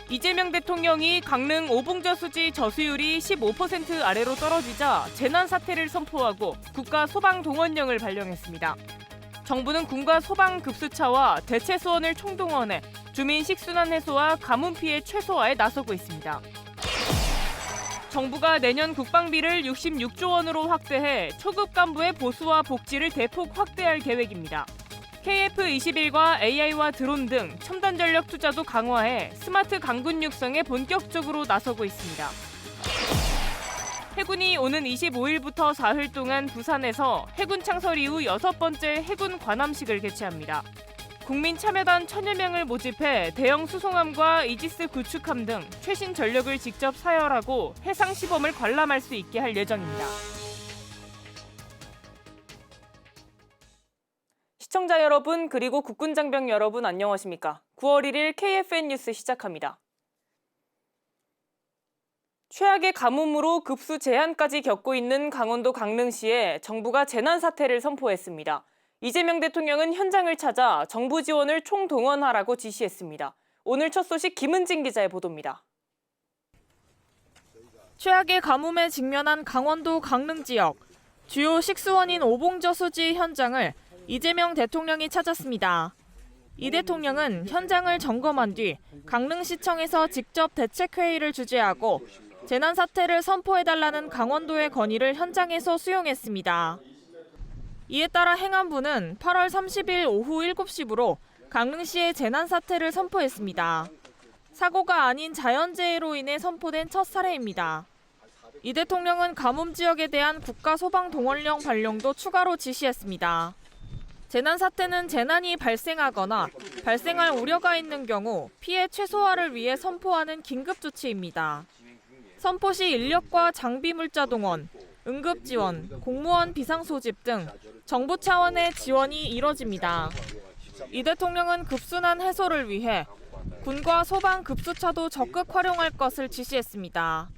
이재명 대통령이 강릉 오봉저수지 저수율이 15% 아래로 떨어지자 재난 사태를 선포하고 국가 소방동원령을 발령했습니다. 정부는 군과 소방 급수차와 대체 수원을 총동원해 주민 식순환 해소와 가뭄 피해 최소화에 나서고 있습니다. 정부가 내년 국방비를 66조 원으로 확대해 초급 간부의 보수와 복지를 대폭 확대할 계획입니다. KF-21과 AI와 드론 등 첨단 전력 투자도 강화해 스마트 강군 육성에 본격적으로 나서고 있습니다. 해군이 오는 25일부터 4일 동안 부산에서 해군 창설 이후 6번째 해군 관함식을 개최합니다. 국민 참여단 1000여 명을 모집해 대형 수송함과 이지스 구축함 등 최신 전력을 직접 사열하고 해상 시범을 관람할 수 있게 할 예정입니다. 시청자 여러분 그리고 국군장병 여러분 안녕하십니까? 9월 1일 KFN 뉴스 시작합니다. 최악의 가뭄으로 급수 제한까지 겪고 있는 강원도 강릉시에 정부가 재난 사태를 선포했습니다. 이재명 대통령은 현장을 찾아 정부 지원을 총동원하라고 지시했습니다. 오늘 첫 소식 김은진 기자의 보도입니다. 최악의 가뭄에 직면한 강원도 강릉 지역. 주요 식수원인 오봉저수지 현장을 이재명 대통령이 찾았습니다. 이 대통령은 현장을 점검한 뒤 강릉시청에서 직접 대책회의를 주재하고 재난 사태를 선포해달라는 강원도의 건의를 현장에서 수용했습니다. 이에 따라 행안부는 8월 30일 오후 7시부로 강릉시에 재난 사태를 선포했습니다. 사고가 아닌 자연재해로 인해 선포된 첫 사례입니다. 이 대통령은 가뭄 지역에 대한 국가소방동원령 발령도 추가로 지시했습니다. 재난 사태는 재난이 발생하거나 발생할 우려가 있는 경우 피해 최소화를 위해 선포하는 긴급 조치입니다. 선포 시 인력과 장비 물자 동원, 응급 지원, 공무원 비상 소집 등 정부 차원의 지원이 이뤄집니다. 이 대통령은 급순환 해소를 위해 군과 소방 급수차도 적극 활용할 것을 지시했습니다.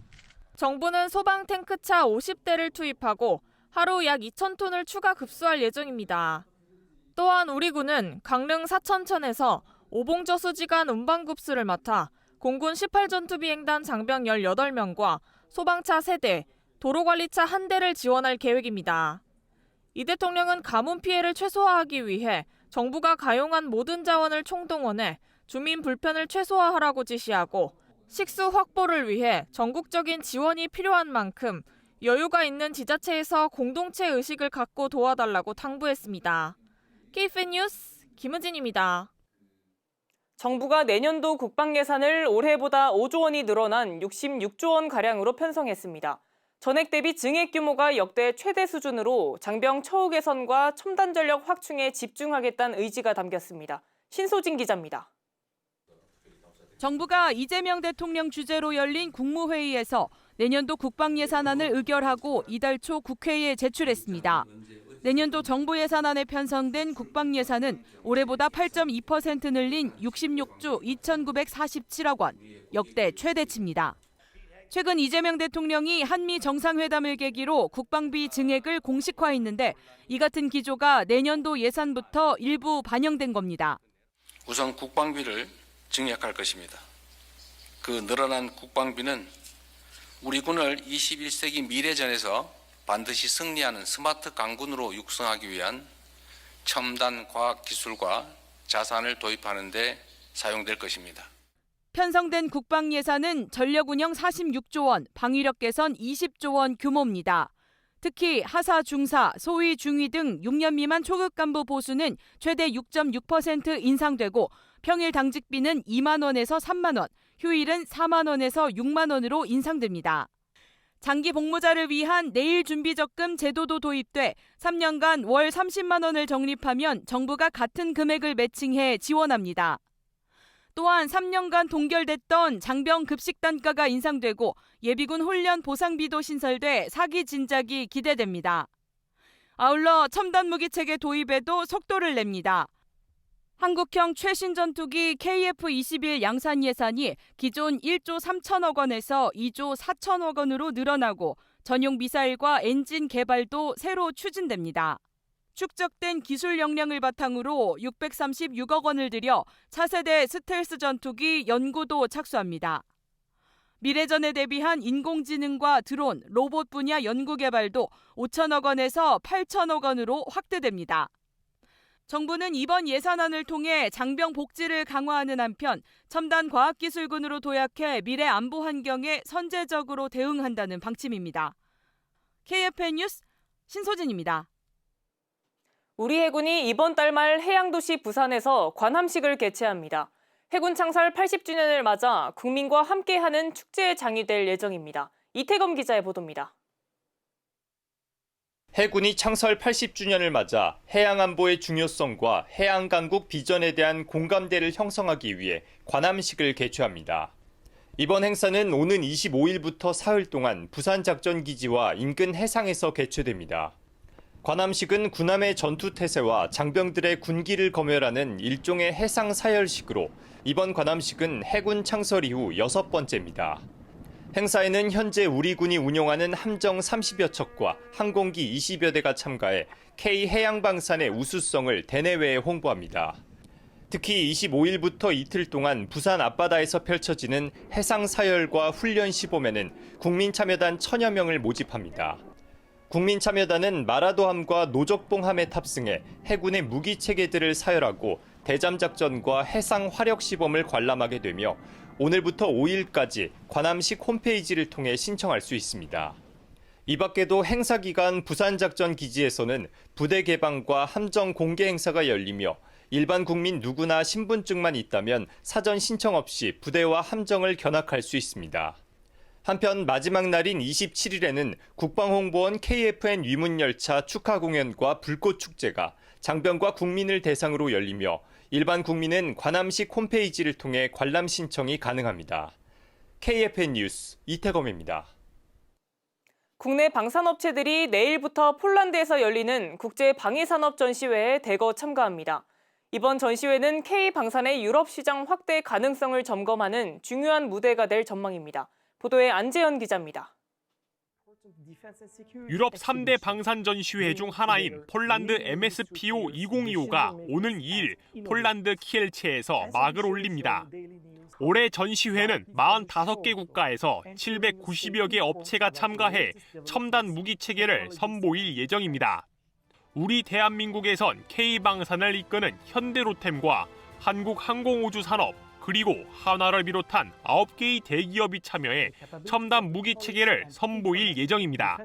정부는 소방 탱크차 50대를 투입하고 하루 약 2,000톤을 추가 급수할 예정입니다. 또한 우리 군은 강릉 사천천에서 오봉저수지간 운반급수를 맡아 공군 18전투비행단 장병 18명과 소방차 3대, 도로관리차 1대를 지원할 계획입니다. 이 대통령은 가뭄 피해를 최소화하기 위해 정부가 가용한 모든 자원을 총동원해 주민 불편을 최소화하라고 지시하고 식수 확보를 위해 전국적인 지원이 필요한 만큼 여유가 있는 지자체에서 공동체 의식을 갖고 도와달라고 당부했습니다. KFN 뉴스 김은진입니다. 정부가 내년도 국방 예산을 올해보다 5조 원이 늘어난 66조 원가량으로 편성했습니다. 전액 대비 증액 규모가 역대 최대 수준으로 장병 처우 개선과 첨단 전력 확충에 집중하겠다는 의지가 담겼습니다. 신소진 기자입니다. 정부가 이재명 대통령 주재로 열린 국무회의에서 내년도 국방 예산안을 의결하고 이달 초 국회에 제출했습니다. 내년도 정부 예산안에 편성된 국방 예산은 올해보다 8.2% 늘린 66조 2,947억 원, 역대 최대치입니다. 최근 이재명 대통령이 한미 정상회담을 계기로 국방비 증액을 공식화했는데 이 같은 기조가 내년도 예산부터 일부 반영된 겁니다. 우선 국방비를 증액할 것입니다. 그 늘어난 국방비는 우리 군을 21세기 미래전에서 반드시 승리하는 스마트 강군으로 육성하기 위한 첨단 과학 기술과 자산을 도입하는 데 사용될 것입니다. 편성된 국방 예산은 전력 운영 46조 원, 방위력 개선 20조 원 규모입니다. 특히 하사 중사, 소위 중위 등 6년 미만 초급 간부 보수는 최대 6.6% 인상되고 평일 당직비는 2만 원에서 3만 원, 휴일은 4만 원에서 6만 원으로 인상됩니다. 장기 복무자를 위한 내일 준비적금 제도도 도입돼 3년간 월 30만 원을 적립하면 정부가 같은 금액을 매칭해 지원합니다. 또한 3년간 동결됐던 장병 급식 단가가 인상되고 예비군 훈련 보상비도 신설돼 사기 진작이 기대됩니다. 아울러 첨단 무기 체계 도입에도 속도를 냅니다. 한국형 최신 전투기 KF-21 양산 예산이 기존 1조 3천억 원에서 2조 4천억 원으로 늘어나고 전용 미사일과 엔진 개발도 새로 추진됩니다. 축적된 기술 역량을 바탕으로 636억 원을 들여 차세대 스텔스 전투기 연구도 착수합니다. 미래전에 대비한 인공지능과 드론, 로봇 분야 연구 개발도 5천억 원에서 8천억 원으로 확대됩니다. 정부는 이번 예산안을 통해 장병 복지를 강화하는 한편 첨단 과학기술군으로 도약해 미래 안보 환경에 선제적으로 대응한다는 방침입니다. KFN 뉴스 신소진입니다. 우리 해군이 이번 달 말 해양도시 부산에서 관함식을 개최합니다. 해군 창설 80주년을 맞아 국민과 함께하는 축제에 장위될 예정입니다. 이태검 기자의 보도입니다. 해군이 창설 80주년을 맞아 해양안보의 중요성과 해양강국 비전에 대한 공감대를 형성하기 위해 관함식을 개최합니다. 이번 행사는 오는 25일부터 사흘 동안 부산작전기지와 인근 해상에서 개최됩니다. 관함식은 군함의 전투태세와 장병들의 군기를 검열하는 일종의 해상 사열식으로 이번 관함식은 해군 창설 이후 6번째입니다. 행사에는 현재 우리 군이 운용하는 함정 30여 척과 항공기 20여 대가 참가해 K해양방산의 우수성을 대내외에 홍보합니다. 특히 25일부터 이틀 동안 부산 앞바다에서 펼쳐지는 해상 사열과 훈련 시범에는 국민참여단 1000여 명을 모집합니다. 국민참여단은 마라도함과 노적봉함에 탑승해 해군의 무기체계들을 사열하고 대잠작전과 해상 화력 시범을 관람하게 되며 오늘부터 5일까지 관함식 홈페이지를 통해 신청할 수 있습니다. 이 밖에도 행사 기간 부산작전기지에서는 부대 개방과 함정 공개 행사가 열리며 일반 국민 누구나 신분증만 있다면 사전 신청 없이 부대와 함정을 견학할 수 있습니다. 한편 마지막 날인 27일에는 국방홍보원 KFN 위문열차 축하 공연과 불꽃축제가 장병과 국민을 대상으로 열리며 일반 국민은 관함식 홈페이지를 통해 관람 신청이 가능합니다. KFN 뉴스 이태검입니다. 국내 방산업체들이 내일부터 폴란드에서 열리는 국제방위산업 전시회에 대거 참가합니다. 이번 전시회는 K방산의 유럽 시장 확대 가능성을 점검하는 중요한 무대가 될 전망입니다. 보도에 안재현 기자입니다. 유럽 3대 방산 전시회 중 하나인 폴란드 MSPO 2025가 오는 2일 폴란드 키엘체에서 막을 올립니다. 올해 전시회는 45개 국가에서 790여 개 업체가 참가해 첨단 무기 체계를 선보일 예정입니다. 우리 대한민국에선 K방산을 이끄는 현대로템과 한국항공우주산업 그리고 한화를 비롯한 9개의 대기업이 참여해 첨단 무기 체계를 선보일 예정입니다.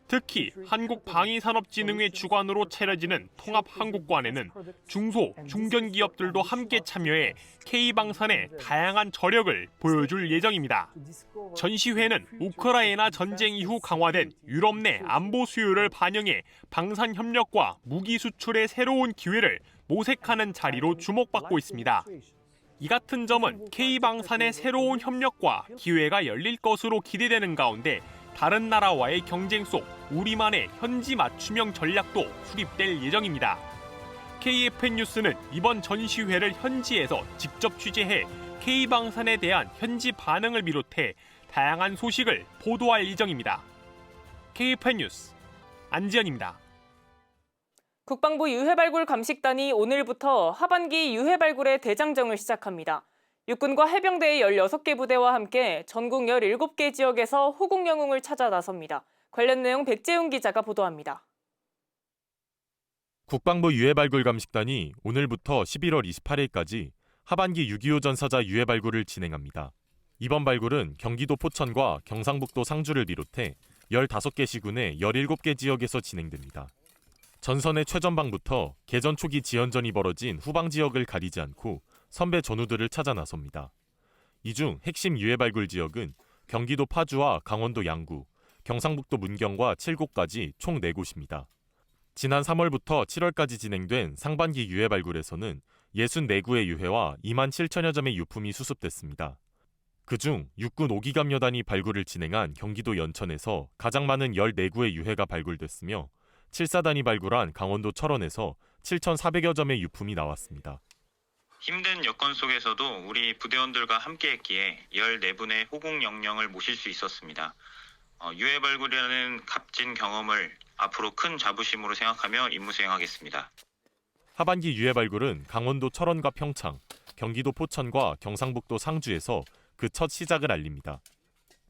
특히 한국방위산업진흥회 주관으로 차려지는 통합한국관에는 중소, 중견기업들도 함께 참여해 K방산의 다양한 저력을 보여줄 예정입니다. 전시회는 우크라이나 전쟁 이후 강화된 유럽 내 안보 수요를 반영해 방산 협력과 무기 수출의 새로운 기회를 모색하는 자리로 주목받고 있습니다. 이 같은 점은 K방산의 새로운 협력과 기회가 열릴 것으로 기대되는 가운데 다른 나라와의 경쟁 속 우리만의 현지 맞춤형 전략도 수립될 예정입니다. KFN 뉴스는 이번 전시회를 현지에서 직접 취재해 K방산에 대한 현지 반응을 비롯해 다양한 소식을 보도할 예정입니다. KFN 뉴스 안지연입니다. 국방부 유해발굴 감식단이 오늘부터 하반기 유해발굴의 대장정을 시작합니다. 육군과 해병대의 16개 부대와 함께 전국 17개 지역에서 호국 영웅을 찾아 나섭니다. 관련 내용 백재훈 기자가 보도합니다. 국방부 유해발굴 감식단이 오늘부터 11월 28일까지 하반기 6.25 전사자 유해발굴을 진행합니다. 이번 발굴은 경기도 포천과 경상북도 상주를 비롯해 15개 시군의 17개 지역에서 진행됩니다. 전선의 최전방부터 개전 초기 지연전이 벌어진 후방 지역을 가리지 않고 선배 전우들을 찾아 나섭니다. 이 중 핵심 유해발굴 지역은 경기도 파주와 강원도 양구, 경상북도 문경과 칠곡까지 총 4곳입니다. 지난 3월부터 7월까지 진행된 상반기 유해발굴에서는 64구의 유해와 2만 7천여 점의 유품이 수습됐습니다. 그중 육군 5기갑 여단이 발굴을 진행한 경기도 연천에서 가장 많은 14구의 유해가 발굴됐으며 7사단이 발굴한 강원도 철원에서 7,400여 점의 유품이 나왔습니다. 힘든 여건 속에서도 우리 부대원들과 함께했기에 14분의 호국 영령을 모실 수 있었습니다. 유해발굴이라는 값진 경험을 앞으로 큰 자부심으로 생각하며 임무 수행하겠습니다. 하반기 유해 발굴은 강원도 철원과 평창, 경기도 포천과 경상북도 상주에서 그 첫 시작을 알립니다.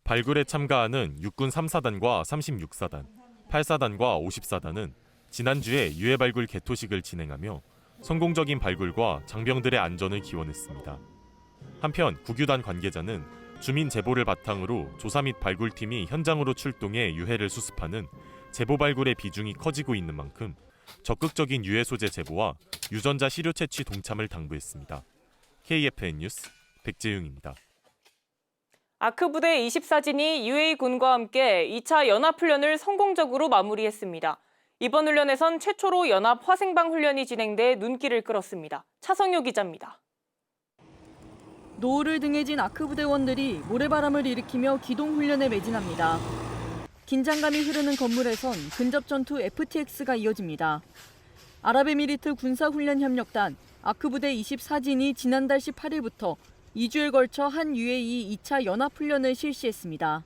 발굴에 참가하는 육군 3사단과 36사단, 8사단과 54단은 지난주에 유해 발굴 개토식을 진행하며 성공적인 발굴과 장병들의 안전을 기원했습니다. 한편 국유단 관계자는 주민 제보를 바탕으로 조사 및 발굴팀이 현장으로 출동해 유해를 수습하는 제보 발굴의 비중이 커지고 있는 만큼 적극적인 유해 소재 제보와 유전자 시료 채취 동참을 당부했습니다. KFN 뉴스 백재용입니다. 아크부대 24진이 UA군과 함께 2차 연합훈련을 성공적으로 마무리했습니다. 이번 훈련에선 최초로 연합 화생방 훈련이 진행돼 눈길을 끌었습니다. 차성효 기자입니다. 노을을 등에 진 아크부대원들이 모래바람을 일으키며 기동훈련에 매진합니다. 긴장감이 흐르는 건물에선 근접 전투 FTX가 이어집니다. 아랍에미리트 군사훈련협력단 아크부대 24진이 지난달 18일부터 2주에 걸쳐 한 UAE 2차 연합훈련을 실시했습니다.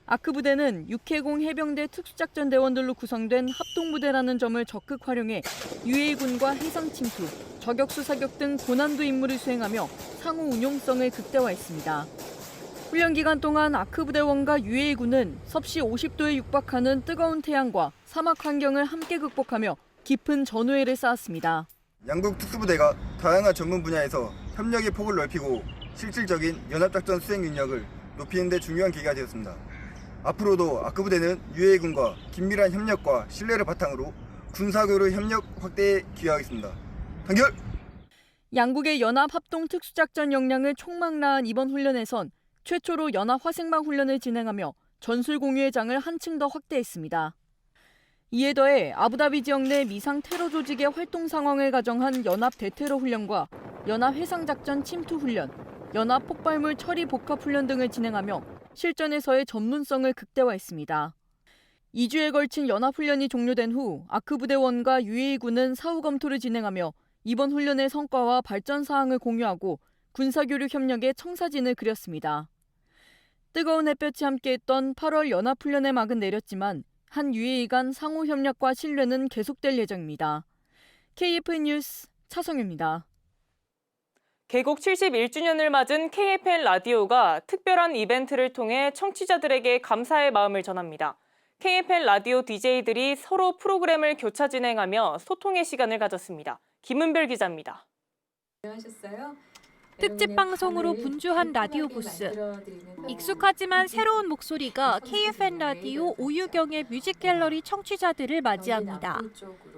아크부대는 육해공 해병대 특수작전대원들로 구성된 합동부대라는 점을 적극 활용해 UA군과 해상 침투, 저격수 사격 등 고난도 임무를 수행하며 상호 운용성을 극대화했습니다. 훈련 기간 동안 아크부대원과 UA군은 섭씨 50도에 육박하는 뜨거운 태양과 사막 환경을 함께 극복하며 깊은 전우애를 쌓았습니다. 양국 특수부대가 다양한 전문 분야에서 협력의 폭을 넓히고 실질적인 연합작전 수행 능력을 높이는 데 중요한 계기가 되었습니다. 앞으로도 아크부대는 UA군과 긴밀한 협력과 신뢰를 바탕으로 군사교류 협력 확대에 기여하겠습니다. 단결! 양국의 연합 합동 특수작전 역량을 총망라한 이번 훈련에선 최초로 연합 화생방 훈련을 진행하며 전술 공유의 장을 한층 더 확대했습니다. 이에 더해 아부다비 지역 내 미상 테러 조직의 활동 상황을 가정한 연합 대테러 훈련과 연합 해상작전 침투 훈련, 연합 폭발물 처리 복합 훈련 등을 진행하며 실전에서의 전문성을 극대화했습니다. 2주에 걸친 연합훈련이 종료된 후 아크부대원과 UA군은 사후 검토를 진행하며 이번 훈련의 성과와 발전 사항을 공유하고 군사교류 협력의 청사진을 그렸습니다. 뜨거운 햇볕이 함께했던 8월 연합훈련의 막은 내렸지만 한 UAE 간 상호 협력과 신뢰는 계속될 예정입니다. KFN 뉴스 차성유입니다. 개국 71주년을 맞은 KFN 라디오가 특별한 이벤트를 통해 청취자들에게 감사의 마음을 전합니다. KFN 라디오 DJ들이 서로 프로그램을 교차 진행하며 소통의 시간을 가졌습니다. 김은별 기자입니다. 특집 방송으로 분주한 라디오 부스. 익숙하지만 새로운 목소리가 KFN 라디오 오유경의 뮤직갤러리 청취자들을 맞이합니다.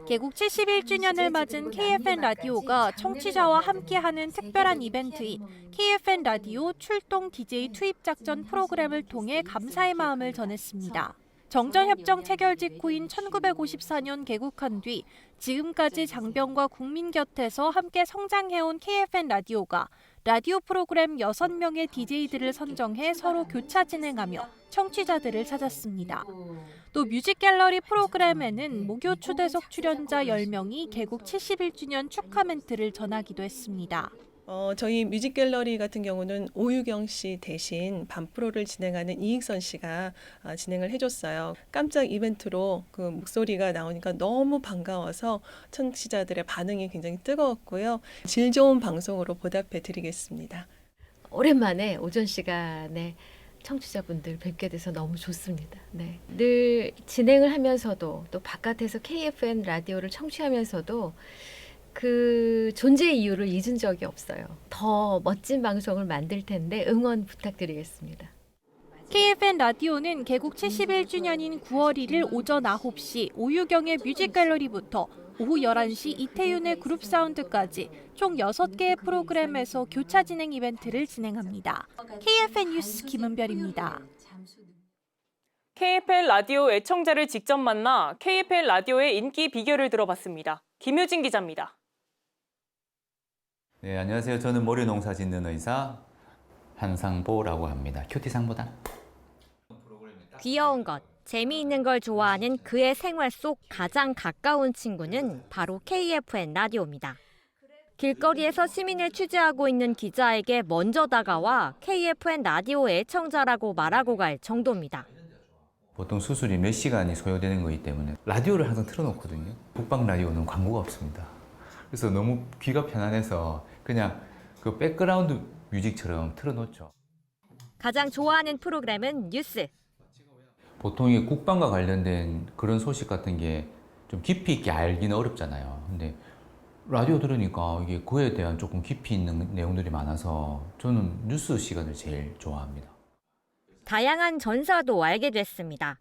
개국 71주년을 맞은 KFN 라디오가 청취자와 함께하는 특별한 이벤트인 KFN 라디오 출동 DJ 투입 작전 프로그램을 통해 감사의 마음을 전했습니다. 정전협정 체결 직후인 1954년 개국한 뒤 지금까지 장병과 국민 곁에서 함께 성장해온 KFN 라디오가 라디오 프로그램 6명의 DJ들을 선정해 서로 교차 진행하며 청취자들을 찾았습니다. 또 뮤직갤러리 프로그램에는 무교 초대석 출연자 10명이 개국 71주년 축하 멘트를 전하기도 했습니다. 저희 뮤직갤러리 같은 경우는 오유경 씨 대신 밤프로를 진행하는 이익선 씨가 진행을 해줬어요. 깜짝 이벤트로 그 목소리가 나오니까 너무 반가워서 청취자들의 반응이 굉장히 뜨거웠고요. 질 좋은 방송으로 보답해 드리겠습니다. 오랜만에 오전 시간에 청취자분들 뵙게 돼서 너무 좋습니다. 네. 늘 진행을 하면서도 또 바깥에서 KFN 라디오를 청취하면서도 그 존재의 이유를 잊은 적이 없어요. 더 멋진 방송을 만들 텐데 응원 부탁드리겠습니다. KFN 라디오는 개국 71주년인 9월 1일 오전 9시 오유경의 뮤직갤러리부터 오후 11시 이태윤의 그룹 사운드까지 총 6개의 프로그램에서 교차 진행 이벤트를 진행합니다. KFN 뉴스 김은별입니다. KFN 라디오 애청자를 직접 만나 KFN 라디오의 인기 비결을 들어봤습니다. 김효진 기자입니다. 네, 안녕하세요. 저는 모래 농사 짓는 의사 한상보라고 합니다. 큐티상보다. 귀여운 것, 재미있는 걸 좋아하는 그의 생활 속 가장 가까운 친구는 바로 KFN 라디오입니다. 길거리에서 시민을 취재하고 있는 기자에게 먼저 다가와 KFN 라디오 애청자라고 말하고 갈 정도입니다. 보통 수술이 몇 시간이 소요되는 거기 때문에 라디오를 항상 틀어놓거든요. 국방 라디오는 광고가 없습니다. 그래서 너무 귀가 편안해서 그냥 그 백그라운드 뮤직처럼 틀어놓죠. 가장 좋아하는 프로그램은 뉴스. 보통 이 국방과 관련된 그런 소식 같은 게 좀 깊이 있게 알기는 어렵잖아요. 근데 라디오 들으니까 이게 그에 대한 조금 깊이 있는 내용들이 많아서 저는 뉴스 시간을 제일 좋아합니다. 다양한 전사도 알게 됐습니다.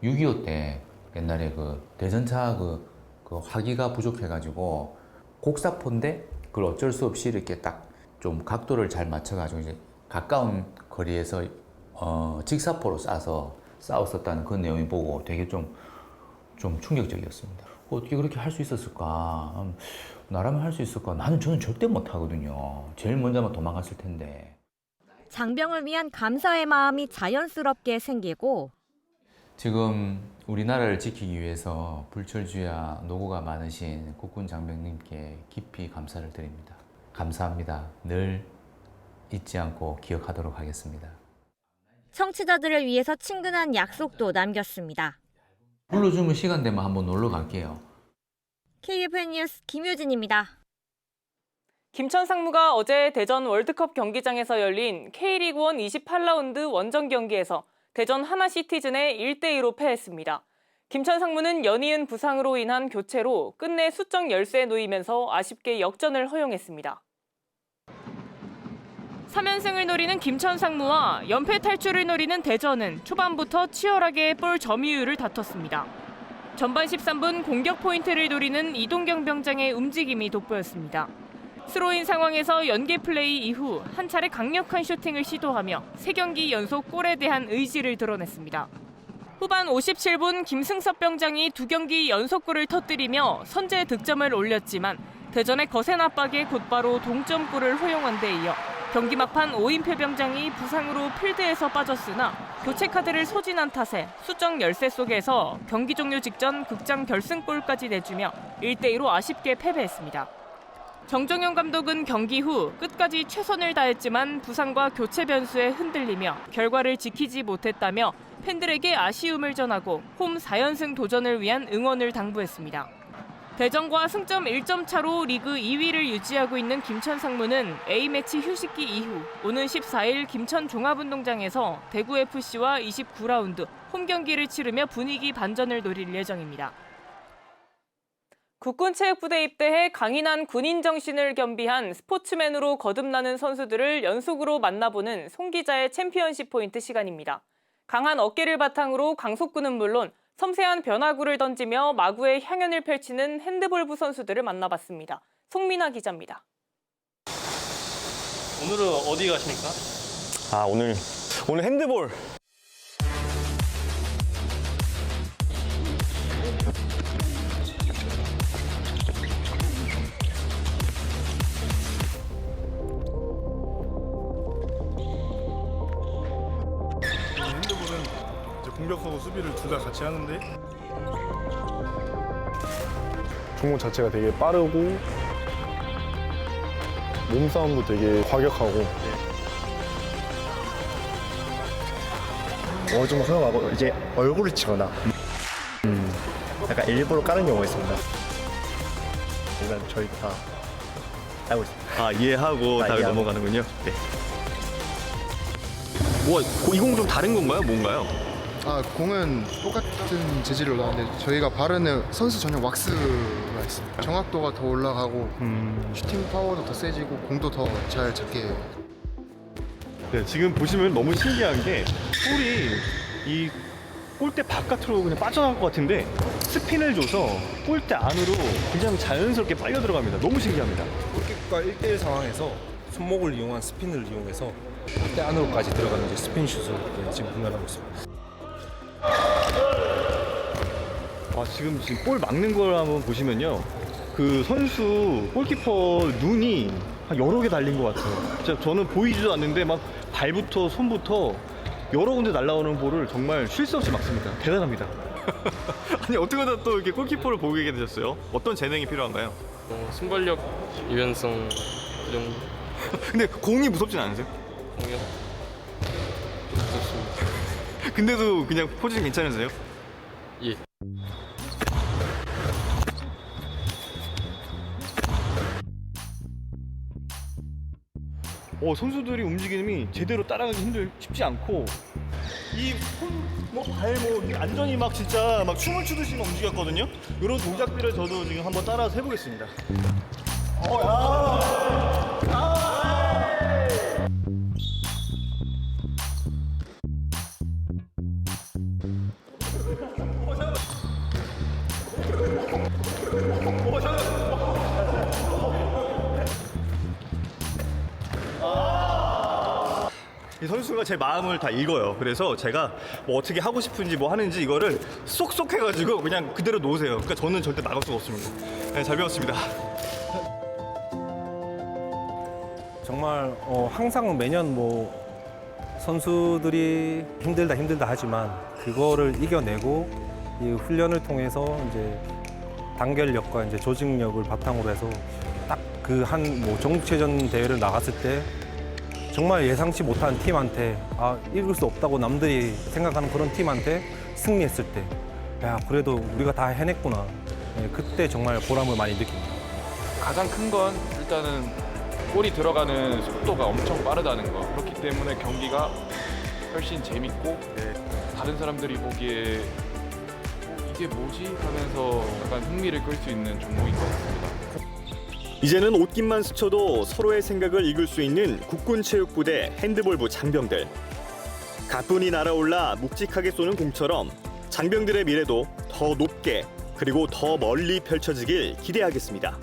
6.25 때 옛날에 그 대전차 그 화기가 부족해가지고 곡사포인데 그걸 어쩔 수 없이 이렇게 딱 좀 각도를 잘 맞춰가지고 이제 가까운 거리에서 직사포로 쏴서 싸웠었다는 그 내용을 보고 되게 좀 충격적이었습니다. 어떻게 그렇게 할 수 있었을까? 나라면 할 수 있을까? 저는 절대 못 하거든요. 제일 먼저만 도망갔을 텐데. 장병을 위한 감사의 마음이 자연스럽게 생기고 지금 우리나라를 지키기 위해서 불철주야 노고가 많으신 국군 장병님께 깊이 감사를 드립니다. 감사합니다. 늘 잊지 않고 기억하도록 하겠습니다. 청취자들을 위해서 친근한 약속도 남겼습니다. 불러주면 시간 되면 한번 놀러 갈게요. KFN 뉴스 김효진입니다. 김천 상무가 어제 대전 월드컵 경기장에서 열린 K리그1 28라운드 원정 경기에서 대전 하나시티즌에 1대2로 패했습니다. 김천 상무는 연이은 부상으로 인한 교체로 끝내 수적 열세에 놓이면서 아쉽게 역전을 허용했습니다. 3연승을 노리는 김천 상무와 연패 탈출을 노리는 대전은 초반부터 치열하게 볼 점유율을 다퉜습니다. 전반 13분 공격 포인트를 노리는 이동경 병장의 움직임이 돋보였습니다. 스로인 상황에서 연계 플레이 이후 한 차례 강력한 슈팅을 시도하며 3경기 연속 골에 대한 의지를 드러냈습니다. 후반 57분 김승섭 병장이 2경기 연속골을 터뜨리며 선제 득점을 올렸지만 대전의 거센 압박에 곧바로 동점골을 허용한 데 이어 경기 막판 오인표 병장이 부상으로 필드에서 빠졌으나 교체 카드를 소진한 탓에 수적 열세 속에서 경기 종료 직전 극장 결승골까지 내주며 1대2로 아쉽게 패배했습니다. 정종영 감독은 경기 후 끝까지 최선을 다했지만 부상과 교체 변수에 흔들리며 결과를 지키지 못했다며 팬들에게 아쉬움을 전하고 홈 4연승 도전을 위한 응원을 당부했습니다. 대전과 승점 1점 차로 리그 2위를 유지하고 있는 김천 상무는 A매치 휴식기 이후 오는 14일 김천 종합운동장에서 대구FC와 29라운드 홈 경기를 치르며 분위기 반전을 노릴 예정입니다. 국군체육부대 입대해 강인한 군인 정신을 겸비한 스포츠맨으로 거듭나는 선수들을 연속으로 만나보는 송 기자의 챔피언십 포인트 시간입니다. 강한 어깨를 바탕으로 강속구는 물론 섬세한 변화구를 던지며 마구의 향연을 펼치는 핸드볼부 선수들을 만나봤습니다. 송민아 기자입니다. 오늘은 어디 가십니까? 오늘 핸드볼. 공격하고 수비를 둘 다 같이 하는데 종목 자체가 되게 빠르고 몸싸움도 되게 과격하고 좀 허용하고 이제 얼굴을 치거나 약간 일부러 까는 경우가 있습니다. 이건 저희가 다 알고 있습니다. 이해하고 다 넘어가는군요. 네. 이 공 좀 다른 건가요? 뭔가요? 공은 똑같은 재질로 나오는데 저희가 바르는 선수 전용 왁스가 있습니다. 정확도가 더 올라가고 슈팅 파워도 더 세지고 공도 더 잘 잡게 해요. 네, 지금 보시면 너무 신기한 게 볼이 이 골대 바깥으로 그냥 빠져나갈 것 같은데 스핀을 줘서 골대 안으로 굉장히 자연스럽게 빨려 들어갑니다. 너무 신기합니다. 골킥과 1대1 상황에서 손목을 이용한 스핀을 이용해서 골대 안으로까지 들어가는 이제 스핀 슛을 지금 분간하고 있습니다. 지금 볼 막는 걸 한번 보시면요, 그 선수 골키퍼 눈이 여러 개 달린 것 같아요. 저는 보이지도 않는데 막 발부터 손부터 여러 군데 날아오는 볼을 정말 쉴 수 없이 막습니다. 대단합니다. 아니, 어떻게 하다 또 이렇게 골키퍼를 보게 되셨어요? 어떤 재능이 필요한가요? 순발력, 유연성 그 정도. 근데 공이 무섭진 않으세요? 공이요? 무섭습니다. 근데도 그냥 포지션 괜찮으세요? 예. 선수들이 움직임이 제대로 따라가기 쉽지 않고 이 손, 발, 안전히 막 진짜 막 춤을 추듯이 막 움직였거든요. 이런 동작들을 저도 지금 한번 따라서 해보겠습니다. 이 선수가 제 마음을 다 읽어요. 그래서 제가 뭐 어떻게 하고 싶은지 뭐 하는지 이거를 쏙쏙 해가지고 그냥 그대로 놓으세요. 그러니까 저는 절대 나갈 수가 없습니다. 네, 잘 배웠습니다. 정말 항상 매년 선수들이 힘들다 하지만 그거를 이겨내고 이 훈련을 통해서 이제 단결력과 이제 조직력을 바탕으로 해서 딱 그 한 전국체전 대회를 나갔을 때 정말 예상치 못한 팀한테 이길 수 없다고 남들이 생각하는 그런 팀한테 승리했을 때 그래도 우리가 다 해냈구나. 그때 정말 보람을 많이 느낍니다. 가장 큰 건 일단은 골이 들어가는 속도가 엄청 빠르다는 거. 그렇기 때문에 경기가 훨씬 재밌고 다른 사람들이 보기에 이게 뭐지? 하면서 약간 흥미를 끌 수 있는 종목인 것 같습니다. 이제는 옷깃만 스쳐도 서로의 생각을 읽을 수 있는 국군체육부대 핸드볼부 장병들. 가뿐히 날아올라 묵직하게 쏘는 공처럼 장병들의 미래도 더 높게 그리고 더 멀리 펼쳐지길 기대하겠습니다.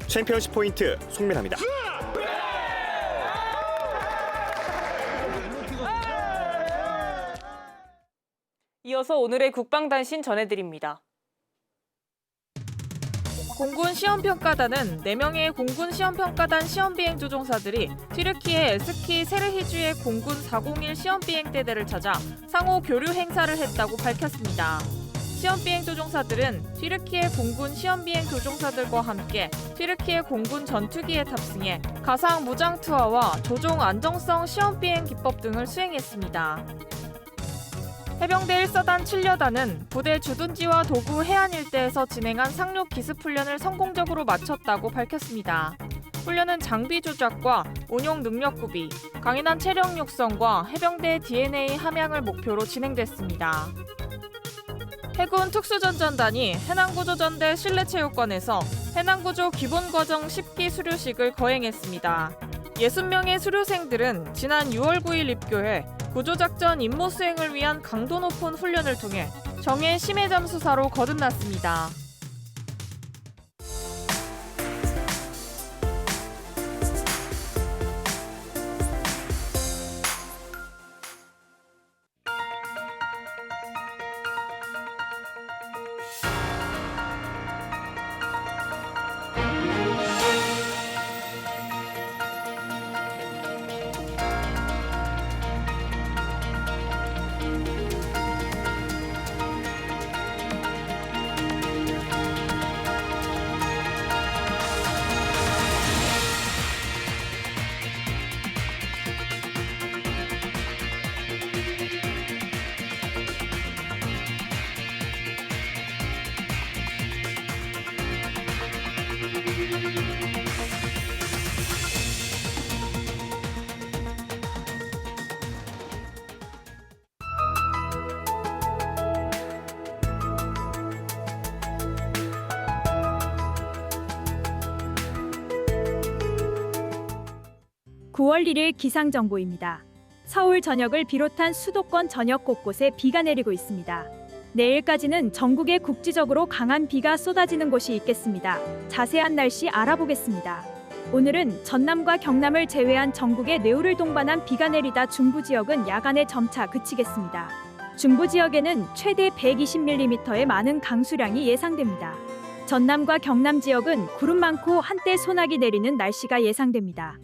챔피언십 포인트 송민아입니다. 이어서 오늘의 국방단신 전해드립니다. 공군 시험평가단은 4명의 공군 시험평가단 시험비행 조종사들이 튀르키예 에스키 세르히주의 공군 401 시험비행대대를 찾아 상호 교류 행사를 했다고 밝혔습니다. 시험비행 조종사들은 튀르키예 공군 시험비행 조종사들과 함께 튀르키예 공군 전투기에 탑승해 가상 무장 투하와 조종 안정성 시험비행 기법 등을 수행했습니다. 해병대 1사단 7여단은 부대 주둔지와 도구 해안 일대에서 진행한 상륙 기습 훈련을 성공적으로 마쳤다고 밝혔습니다. 훈련은 장비 조작과 운용 능력 구비, 강인한 체력 육성과 해병대 DNA 함양을 목표로 진행됐습니다. 해군 특수전전단이 해남구조전대 실내체육관에서 해남구조 기본과정 10기 수료식을 거행했습니다. 60명의 수료생들은 지난 6월 9일 입교해 구조작전 임무 수행을 위한 강도 높은 훈련을 통해 정예 심해 잠수사로 거듭났습니다. (9월 1일) 기상정보입니다. 서울 전역을 비롯한 수도권 전역 곳곳에 비가 내리고 있습니다. 내일까지는 전국에 국지적으로 강한 비가 쏟아지는 곳이 있겠습니다. 자세한 날씨 알아보겠습니다. 오늘은 전남과 경남을 제외한 전국에 뇌우를 동반한 비가 내리다 중부 지역은 야간에 점차 그치겠습니다. 중부 지역에는 최대 120mm의 많은 강수량이 예상됩니다. 전남과 경남 지역은 구름 많고 한때 소나기 내리는 날씨가 예상됩니다.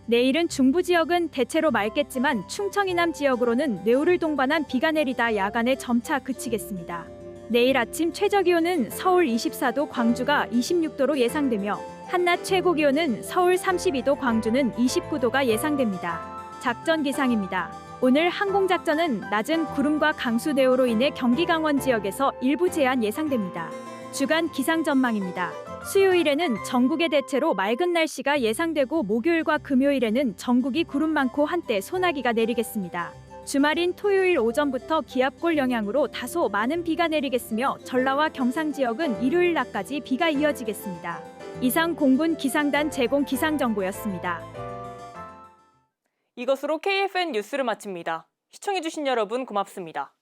내일은 중부 지역은 대체로 맑겠지만 충청 이남 지역으로는 뇌우를 동반한 비가 내리다 야간에 점차 그치겠습니다. 내일 아침 최저기온은 서울 24도, 광주가 26도로 예상되며 한낮 최고기온은 서울 32도, 광주는 29도가 예상됩니다. 작전 기상입니다. 오늘 항공작전은 낮은 구름과 강수 내오로 인해 경기 강원 지역에서 일부 제한 예상됩니다. 주간 기상 전망입니다. 수요일에는 전국에 대체로 맑은 날씨가 예상되고 목요일과 금요일에는 전국이 구름 많고 한때 소나기가 내리겠습니다. 주말인 토요일 오전부터 기압골 영향으로 다소 많은 비가 내리겠으며 전라와 경상 지역은 일요일 낮까지 비가 이어지겠습니다. 이상 공군 기상단 제공 기상정보였습니다. 이것으로 KFN 뉴스를 마칩니다. 시청해주신 여러분 고맙습니다.